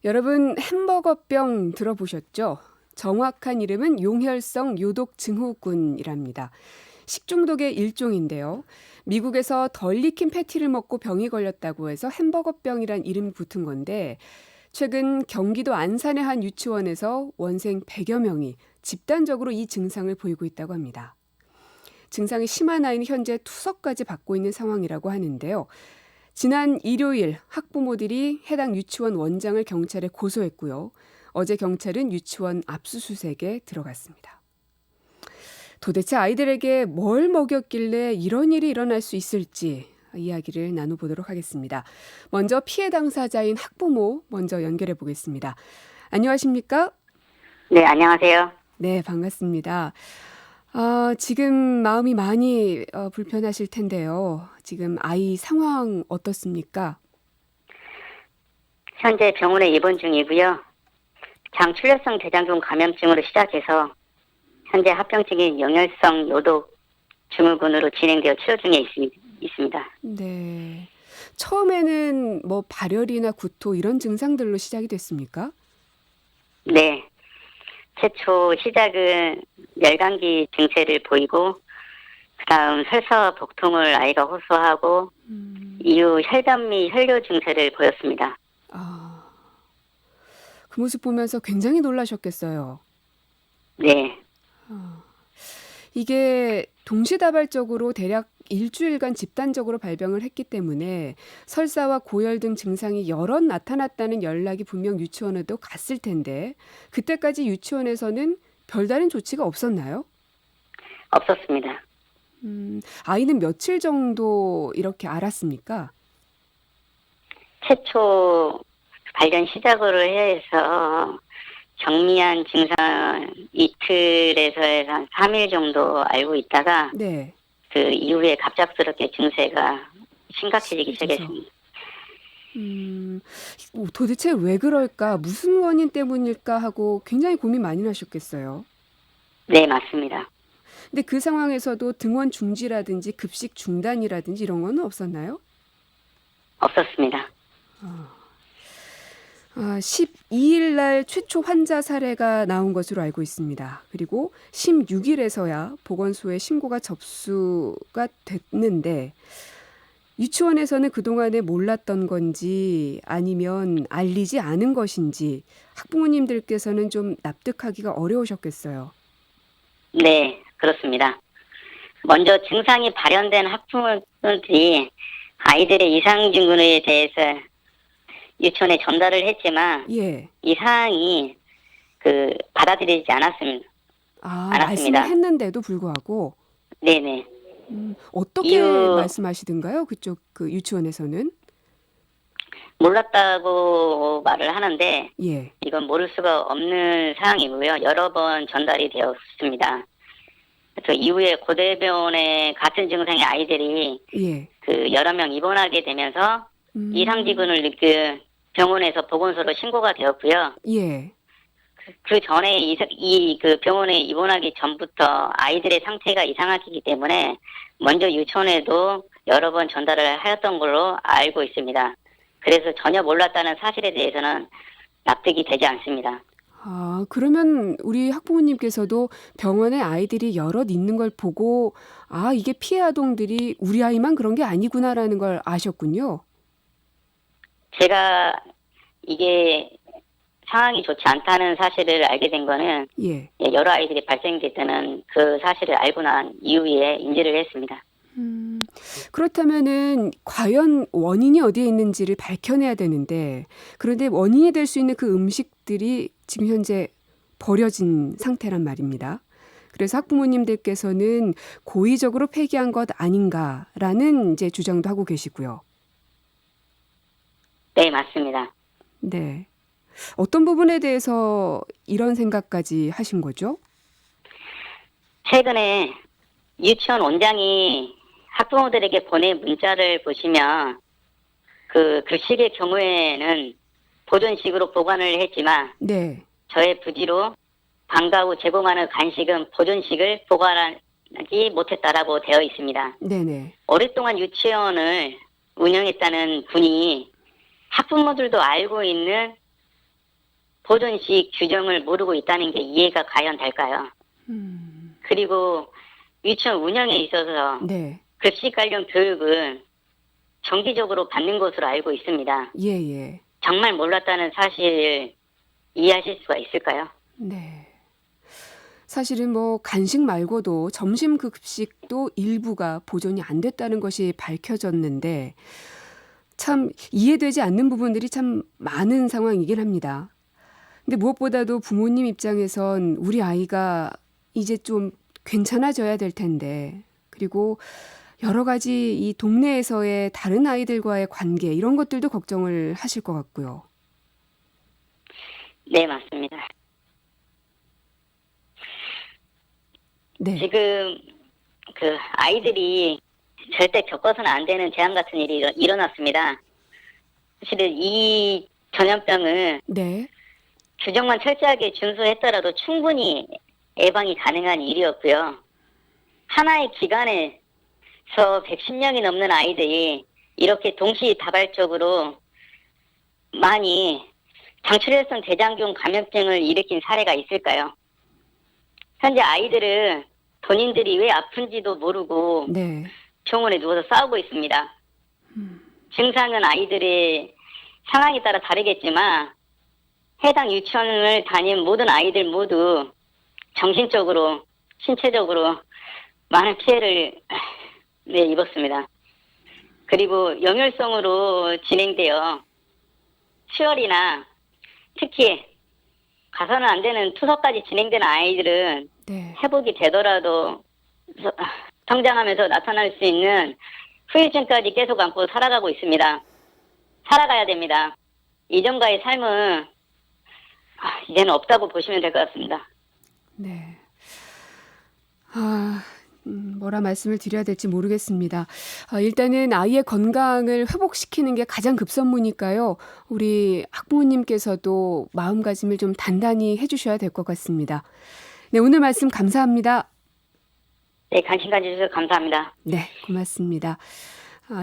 여러분 햄버거병 들어보셨죠? 정확한 이름은 용혈성 요독 증후군이랍니다. 식중독의 일종인데요. 미국에서 덜 익힌 패티를 먹고 병이 걸렸다고 해서 햄버거병이란 이름이 붙은 건데 최근 경기도 안산의 한 유치원에서 원생 100여 명이 집단적으로 이 증상을 보이고 있다고 합니다. 증상이 심한 아이는 현재 투석까지 받고 있는 상황이라고 하는데요. 지난 일요일 학부모들이 해당 유치원 원장을 경찰에 고소했고요. 어제 경찰은 유치원 압수수색에 들어갔습니다. 도대체 아이들에게 뭘 먹였길래 이런 일이 일어날 수 있을지 이야기를 나눠보도록 하겠습니다. 먼저 피해 당사자인 학부모 먼저 연결해 보겠습니다. 안녕하십니까? 네, 안녕하세요. 네, 반갑습니다. 지금 마음이 많이 불편하실 텐데요. 지금 아이 상황 어떻습니까? 현재 병원에 입원 중이고요. 장출혈성 대장균 감염증으로 시작해서 현재 합병증인 영혈성 요독 증후군으로 진행되어 치료 중에 있습니다. 네. 처음에는 뭐 발열이나 구토 이런 증상들로 시작이 됐습니까? 네, 최초 시작은 멸감기 증세를 보이고 그다음 설사와 복통을 아이가 호소하고 이후 혈변 및 혈뇨 증세를 보였습니다. 아, 그 모습 보면서 굉장히 놀라셨겠어요. 네, 이게 동시다발적으로 대략 일주일간 집단적으로 발병을 했기 때문에 설사와 고열 등 증상이 여러 나타났다는 연락이 분명 유치원에도 갔을 텐데 그때까지 유치원에서는 별다른 조치가 없었나요? 없었습니다. 아이는 며칠 정도 이렇게 알았습니까? 최초 발견 시작으로 해서 경미한 증상 이틀에서 해서 한 3일 정도 알고 있다가 네. 그 이후에 갑작스럽게 증세가 심각해지기 심해져서. 시작했습니다. 도대체 왜 그럴까? 무슨 원인 때문일까 하고 굉장히 고민 많이 나셨겠어요. 네, 맞습니다. 근데 그 상황에서도 등원 중지라든지 급식 중단이라든지 이런 건 없었나요? 없었습니다. 12일 날 최초 환자 사례가 나온 것으로 알고 있습니다. 그리고 16일에서야 보건소에 신고가 접수가 됐는데 유치원에서는 그동안에 몰랐던 건지 아니면 알리지 않은 것인지 학부모님들께서는 좀 납득하기가 어려우셨겠어요. 네, 그렇습니다. 먼저 증상이 발현된 학부모들이 아이들의 이상 증후에 대해서 유치원에 전달을 했지만 예. 이 사항이 받아들이지 않았습니다. 말씀을 않았습니다. 했는데도 불구하고 네네. 어떻게 이유 말씀하시던가요? 그쪽 그 유치원에서는? 몰랐다고 말을 하는데 예. 이건 모를 수가 없는 사항이고요. 여러 번 전달이 되었습니다. 그래서 이후에 고대병원에 같은 증상의 아이들이 예. 여러 명 입원하게 되면서 이상지근을 느낀 병원에서 보건소로 신고가 되었고요. 예. 그 전에 그 병원에 입원하기 전부터 아이들의 상태가 이상하기 때문에 먼저 유치원에도 여러 번 전달을 하였던 걸로 알고 있습니다. 그래서 전혀 몰랐다는 사실에 대해서는 납득이 되지 않습니다. 그러면 우리 학부모님께서도 병원에 아이들이 여럿 있는 걸 보고 이게 피해 아동들이 우리 아이만 그런 게 아니구나라는 걸 아셨군요. 제가 이게 상황이 좋지 않다는 사실을 알게 된 거는 예. 여러 아이들이 발생됐다는 그 사실을 알고 난 이후에 인지를 했습니다. 그렇다면은 과연 원인이 어디에 있는지를 밝혀내야 되는데 그런데 원인이 될 수 있는 그 음식들이 지금 현재 버려진 상태란 말입니다. 그래서 학부모님들께서는 고의적으로 폐기한 것 아닌가라는 이제 주장도 하고 계시고요. 네, 맞습니다. 네. 어떤 부분에 대해서 이런 생각까지 하신 거죠? 최근에 유치원 원장이 학부모들에게 보낸 문자를 보시면 그 급식의 경우에는 보존식으로 보관을 했지만 네. 저의 부지로 방과 후 제공하는 간식은 보존식을 보관하지 못했다라고 되어 있습니다. 네네. 오랫동안 유치원을 운영했다는 분이 학부모들도 알고 있는 보존식 규정을 모르고 있다는 게 이해가 과연 될까요? 그리고 유치원 운영에 있어서 네. 급식 관련 교육은 정기적으로 받는 것으로 알고 있습니다. 예, 예. 정말 몰랐다는 사실 이해하실 수가 있을까요? 네. 사실은 뭐 간식 말고도 점심 급식도 일부가 보존이 안 됐다는 것이 밝혀졌는데 참 이해되지 않는 부분들이 참 많은 상황이긴 합니다. 근데 무엇보다도 부모님 입장에선 우리 아이가 이제 좀 괜찮아져야 될 텐데 그리고 여러 가지 이 동네에서의 다른 아이들과의 관계 이런 것들도 걱정을 하실 것 같고요. 네, 맞습니다. 네. 지금 그 아이들이 절대 겪어서는 안 되는 재앙 같은 일이 일어났습니다. 사실은 이 전염병은 네. 규정만 철저하게 준수했더라도 충분히 예방이 가능한 일이었고요. 하나의 기관에서 110명이 넘는 아이들이 이렇게 동시다발적으로 많이 장출혈성 대장균 감염증을 일으킨 사례가 있을까요? 현재 아이들은 본인들이 왜 아픈지도 모르고 네. 병원에 누워서 싸우고 있습니다. 증상은 아이들의 상황에 따라 다르겠지만 해당 유치원을 다닌 모든 아이들 모두 정신적으로, 신체적으로 많은 피해를 입었습니다. 그리고 영혈성으로 진행되어 수혈이나 특히 가서는 안 되는 투석까지 진행되는 아이들은 네. 회복이 되더라도 성장하면서 나타날 수 있는 후유증까지 계속 안고 살아가고 있습니다. 살아가야 됩니다. 이전과의 삶은 이제는 없다고 보시면 될 것 같습니다. 네. 뭐라 말씀을 드려야 될지 모르겠습니다. 일단은 아이의 건강을 회복시키는 게 가장 급선무니까요. 우리 학부모님께서도 마음가짐을 좀 단단히 해주셔야 될 것 같습니다. 네, 오늘 말씀 감사합니다. 네, 관심 가져주셔서 감사합니다. 네, 고맙습니다.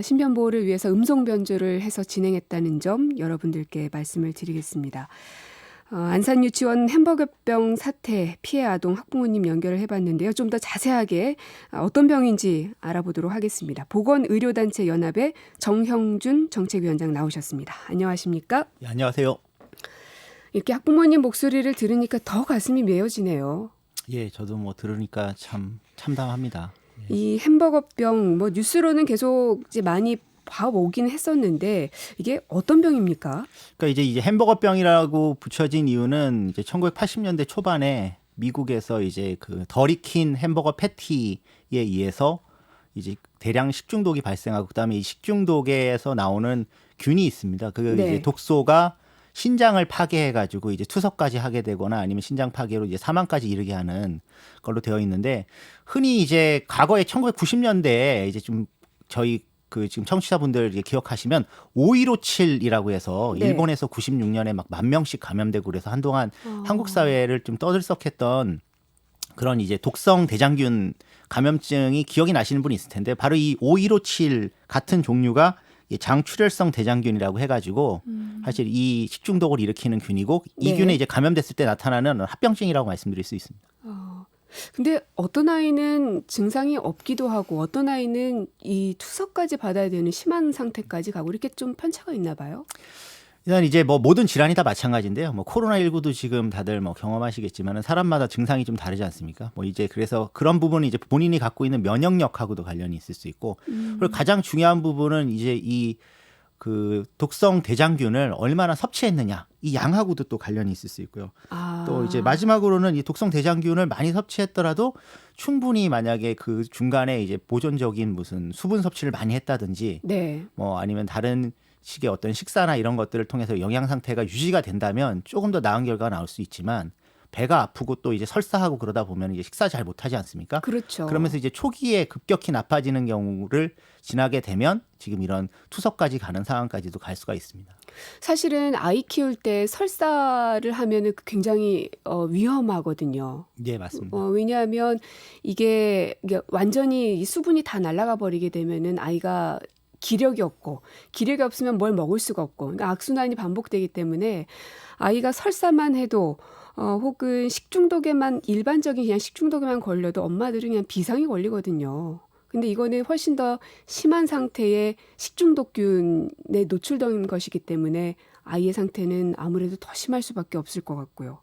신변 보호를 위해서 음성 변조를 해서 진행했다는 점 여러분들께 말씀을 드리겠습니다. 안산 유치원 햄버거병 사태 피해 아동 학부모님 연결을 해봤는데요. 좀 더 자세하게 어떤 병인지 알아보도록 하겠습니다. 보건의료단체 연합의 정형준 정책위원장 나오셨습니다. 안녕하십니까? 예, 안녕하세요. 이렇게 학부모님 목소리를 들으니까 더 가슴이 메어지네요. 예, 저도 뭐 들으니까 참 참담합니다. 이 햄버거병 뭐 뉴스로는 계속 이제 많이 봐오긴 했었는데 이게 어떤 병입니까? 그러니까 이제 햄버거병이라고 붙여진 이유는 이제 1980년대 초반에 미국에서 이제 그 덜 익힌 햄버거 패티에 의해서 이제 대량 식중독이 발생하고 그다음에 이 식중독에서 나오는 균이 있습니다. 그 네. 이제 독소가 신장을 파괴해가지고 이제 투석까지 하게 되거나 아니면 신장 파괴로 이제 사망까지 이르게 하는 걸로 되어 있는데 흔히 이제 과거에 1990년대에 이제 좀 저희 그 지금 청취자분들 이제 기억하시면 5157이라고 해서 네. 일본에서 96년에 막 10,000명씩 감염되고 그래서 한동안 한국 사회를 좀 떠들썩했던 그런 이제 독성 대장균 감염증이 기억이 나시는 분이 있을 텐데 바로 이 5157 같은 종류가 장출혈성 대장균이라고 해가지고 사실 이 식중독을 일으키는 균이고 이 네. 균에 이제 감염됐을 때 나타나는 합병증이라고 말씀드릴 수 있습니다. 근데 어떤 아이는 증상이 없기도 하고 어떤 아이는 이 투석까지 받아야 되는 심한 상태까지 가고 이렇게 좀 편차가 있나 봐요. 일단 이제 뭐 모든 질환이 다 마찬가지인데요. 뭐 코로나19도 지금 다들 뭐 경험하시겠지만은 사람마다 증상이 좀 다르지 않습니까? 뭐 이제 그래서 그런 부분이 이제 본인이 갖고 있는 면역력하고도 관련이 있을 수 있고 그리고 가장 중요한 부분은 이제 이 그 독성 대장균을 얼마나 섭취했느냐 이 양하고도 또 관련이 있을 수 있고요. 또 이제 마지막으로는 이 독성 대장균을 많이 섭취했더라도 충분히 만약에 그 중간에 이제 보존적인 무슨 수분 섭취를 많이 했다든지 네. 뭐 아니면 다른 식의 어떤 식사나 이런 것들을 통해서 영양 상태가 유지가 된다면 조금 더 나은 결과가 나올 수 있지만 배가 아프고 또 이제 설사하고 그러다 보면 이제 식사 잘 못하지 않습니까? 그렇죠. 그러면서 이제 초기에 급격히 나빠지는 경우를 지나게 되면 지금 이런 투석까지 가는 상황까지도 갈 수가 있습니다. 사실은 아이 키울 때 설사를 하면은 굉장히 위험하거든요. 네, 맞습니다. 왜냐하면 이게 완전히 이 수분이 다 날아가 버리게 되면은 아이가 기력이 없고 기력이 없으면 뭘 먹을 수가 없고 그러니까 악순환이 반복되기 때문에 아이가 설사만 해도 혹은 식중독에만 일반적인 그냥 식중독에만 걸려도 엄마들은 그냥 비상이 걸리거든요. 근데 이거는 훨씬 더 심한 상태의 식중독균에 노출된 것이기 때문에 아이의 상태는 아무래도 더 심할 수밖에 없을 것 같고요.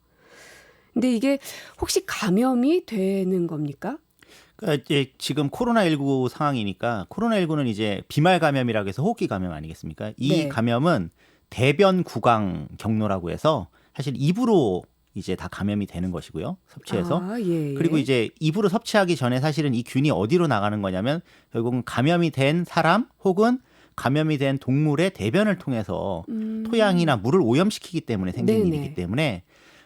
근데 이게 혹시 감염이 되는 겁니까? 그러니까 이제 지금 코로나19 상황이니까 코로나19는 이제 비말 감염이라고 해서 호흡기 감염 아니겠습니까? 이 네. 감염은 대변 구강 경로라고 해서 사실 입으로 이제 다 감염이 되는 것이고요. 섭취해서. 아, 예, 예. 그리고 이제 입으로 섭취하기 전에 사실은 이 균이 어디로 나가는 거냐면 결국은 감염이 된 사람 혹은 감염이 된 동물의 대변을 통해서 토양이나 물을 오염시키기 때문에 생긴 네네. 일이기 때문에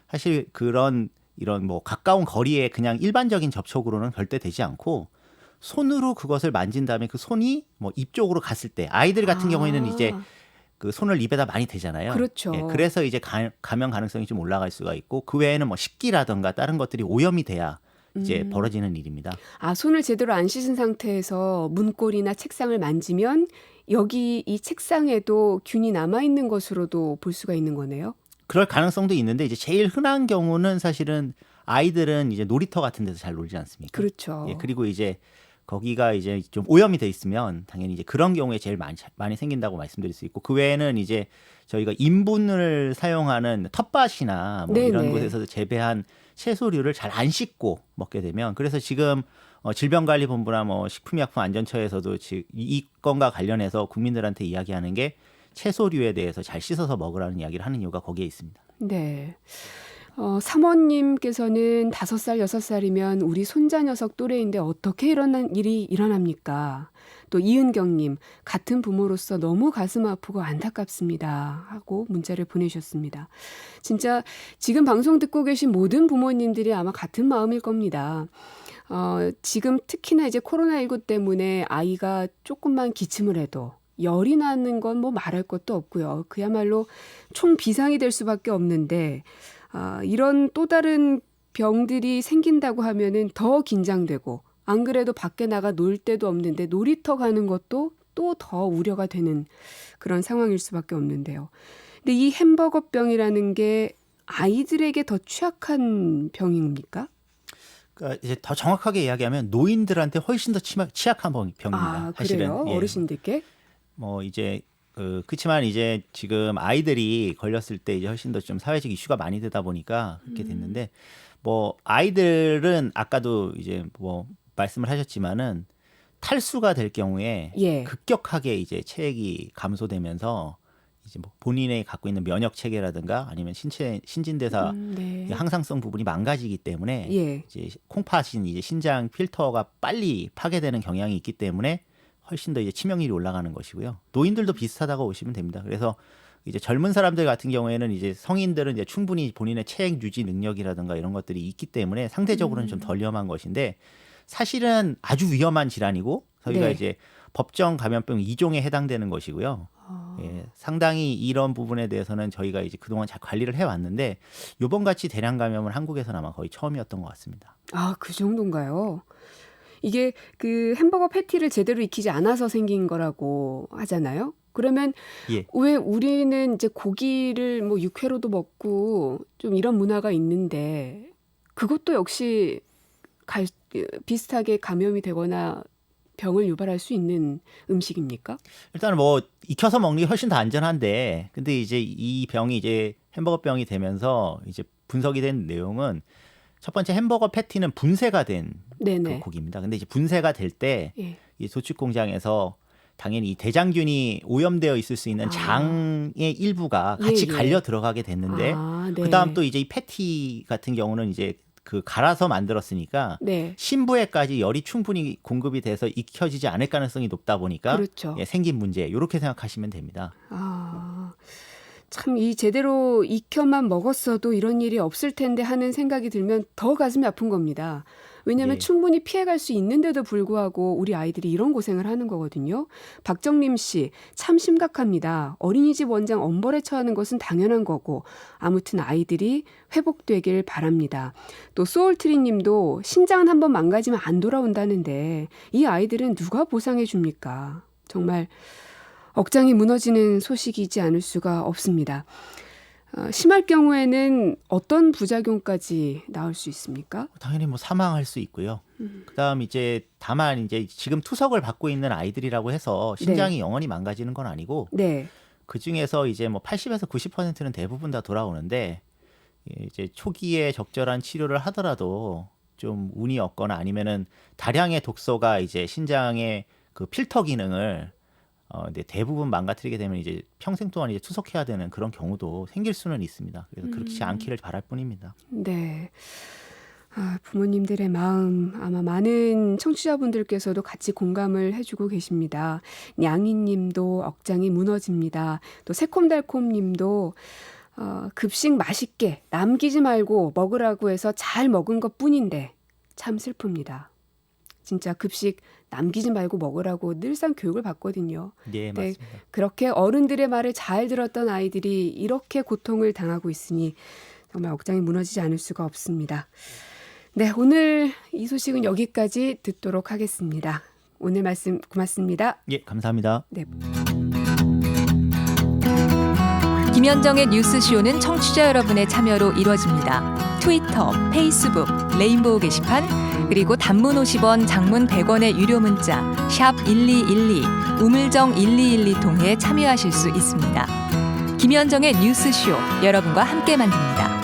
사실 그런 이런 뭐 가까운 거리에 그냥 일반적인 접촉으로는 절대 되지 않고 손으로 그것을 만진 다음에 그 손이 뭐 입 쪽으로 갔을 때 아이들 같은 경우에는 이제 그 손을 입에다 많이 대잖아요. 그렇죠. 예, 그래서 이제 감염 가능성이 좀 올라갈 수가 있고 그 외에는 뭐 식기라든가 다른 것들이 오염이 돼야 이제 벌어지는 일입니다. 아, 손을 제대로 안 씻은 상태에서 문고리나 책상을 만지면 여기 이 책상에도 균이 남아있는 것으로도 볼 수가 있는 거네요. 그럴 가능성도 있는데 이제 제일 흔한 경우는 사실은 아이들은 이제 놀이터 같은 데서 잘 놀지 않습니까? 그렇죠. 예, 그리고 이제 거기가 이제 좀 오염이 돼 있으면 당연히 이제 그런 경우에 제일 많이 생긴다고 말씀드릴 수 있고 그 외에는 이제 저희가 인분을 사용하는 텃밭이나 뭐 이런 네네. 곳에서 재배한 채소류를 잘 안 씻고 먹게 되면 그래서 지금 질병관리본부나 뭐 식품의약품안전처에서도 이 건과 관련해서 국민들한테 이야기하는 게 채소류에 대해서 잘 씻어서 먹으라는 이야기를 하는 이유가 거기에 있습니다. 네. 사모님께서는 5살, 6살이면 우리 손자 녀석 또래인데 어떻게 이런 일이 일어납니까? 또 이은경님, 같은 부모로서 너무 가슴 아프고 안타깝습니다. 하고 문자를 보내주셨습니다. 진짜 지금 방송 듣고 계신 모든 부모님들이 아마 같은 마음일 겁니다. 지금 특히나 이제 코로나19 때문에 아이가 조금만 기침을 해도 열이 나는 건 뭐 말할 것도 없고요. 그야말로 총비상이 될 수밖에 없는데 이런 또 다른 병들이 생긴다고 하면은 더 긴장되고 안 그래도 밖에 나가 놀 데도 없는데 놀이터 가는 것도 또 더 우려가 되는 그런 상황일 수밖에 없는데요. 근데 이 햄버거병이라는 게 아이들에게 더 취약한 병입니까? 그러니까 이제 더 정확하게 이야기하면 노인들한테 훨씬 더 취약한 병입니다. 아, 사실은. 그래요? 예. 어르신들께? 뭐 이제 그렇지만 이제 지금 아이들이 걸렸을 때 이제 훨씬 더 좀 사회적 이슈가 많이 되다 보니까 그렇게 됐는데 뭐 아이들은 아까도 이제 뭐 말씀을 하셨지만은 탈수가 될 경우에 예. 급격하게 이제 체액이 감소되면서 이제 뭐 본인의 갖고 있는 면역 체계라든가 아니면 신진대사 네. 항상성 부분이 망가지기 때문에 예. 이제 콩팥인 이제 신장 필터가 빨리 파괴되는 경향이 있기 때문에 훨씬 더 이제 치명률이 올라가는 것이고요. 노인들도 비슷하다고 보시면 됩니다. 그래서 이제 젊은 사람들 같은 경우에는 이제 성인들은 이제 충분히 본인의 체액 유지 능력이라든가 이런 것들이 있기 때문에 상대적으로는 좀 덜 위험한 것인데 사실은 아주 위험한 질환이고 저희가 네. 이제 법정 감염병 2종에 해당되는 것이고요. 예, 상당히 이런 부분에 대해서는 저희가 이제 그동안 잘 관리를 해왔는데 요번 같이 대량 감염은 한국에서는 아마 거의 처음이었던 것 같습니다. 아, 그 정도인가요? 이게 그 햄버거 패티를 제대로 익히지 않아서 생긴 거라고 하잖아요. 그러면 예. 왜 우리는 이제 고기를 뭐 육회로도 먹고 좀 이런 문화가 있는데 그것도 역시 비슷하게 감염이 되거나 병을 유발할 수 있는 음식입니까? 일단 뭐 익혀서 먹는 게 훨씬 더 안전한데 근데 이제 이 병이 이제 햄버거병이 되면서 이제 분석이 된 내용은 첫 번째 햄버거 패티는 분쇄가 된 그 네네. 고기입니다. 근데 이제 분쇄가 될 때 예. 이 도축 공장에서 당연히 이 대장균이 오염되어 있을 수 있는 아. 장의 일부가 같이 예, 예. 갈려 들어가게 됐는데 아, 네. 그다음 또 이제 이 패티 같은 경우는 이제 그 갈아서 만들었으니까 네. 신부에까지 열이 충분히 공급이 돼서 익혀지지 않을 가능성이 높다 보니까 그렇죠. 예, 생긴 문제 이렇게 생각하시면 됩니다. 아, 참 이 제대로 익혀만 먹었어도 이런 일이 없을 텐데 하는 생각이 들면 더 가슴이 아픈 겁니다. 왜냐하면 예. 충분히 피해갈 수 있는데도 불구하고 우리 아이들이 이런 고생을 하는 거거든요. 박정림 씨, 참 심각합니다. 어린이집 원장 엄벌에 처하는 것은 당연한 거고 아무튼 아이들이 회복되길 바랍니다. 또 소울트리 님도 신장은 한번 망가지면 안 돌아온다는데 이 아이들은 누가 보상해 줍니까? 정말 억장이 무너지는 소식이지 않을 수가 없습니다. 심할 경우에는 어떤 부작용까지 나올 수 있습니까? 당연히 뭐 사망할 수 있고요. 그다음 이제 다만 이제 지금 투석을 받고 있는 아이들이라고 해서 신장이 영원히 망가지는 건 아니고 네. 그 중에서 이제 뭐 80에서 90%는 대부분 다 돌아오는데 이제 초기에 적절한 치료를 하더라도 좀 운이 없거나 아니면은 다량의 독소가 이제 신장의 그 필터 기능을 근데 대부분 망가뜨리게 되면 이제 평생 동안 이제 투석해야 되는 그런 경우도 생길 수는 있습니다. 그래서 그렇지 않기를 바랄 뿐입니다. 네. 부모님들의 마음 아마 많은 청취자분들께서도 같이 공감을 해주고 계십니다. 냥이님도 억장이 무너집니다. 또 새콤달콤님도 급식 맛있게 남기지 말고 먹으라고 해서 잘 먹은 것뿐인데 참 슬픕니다. 진짜 급식 남기지 말고 먹으라고 늘상 교육을 받거든요. 네, 네, 맞습니다. 그렇게 어른들의 말을 잘 들었던 아이들이 이렇게 고통을 당하고 있으니 정말 억장이 무너지지 않을 수가 없습니다. 네, 오늘 이 소식은 여기까지 듣도록 하겠습니다. 오늘 말씀 고맙습니다. 예, 감사합니다. 네. 김현정의 뉴스쇼는 청취자 여러분의 참여로 이루어집니다. 트위터, 페이스북, 레인보우 게시판, 그리고 단문 50원, 장문 100원의 유료 문자 샵 1212, 우물정 1212 통해 참여하실 수 있습니다. 김현정의 뉴스쇼, 여러분과 함께 만듭니다.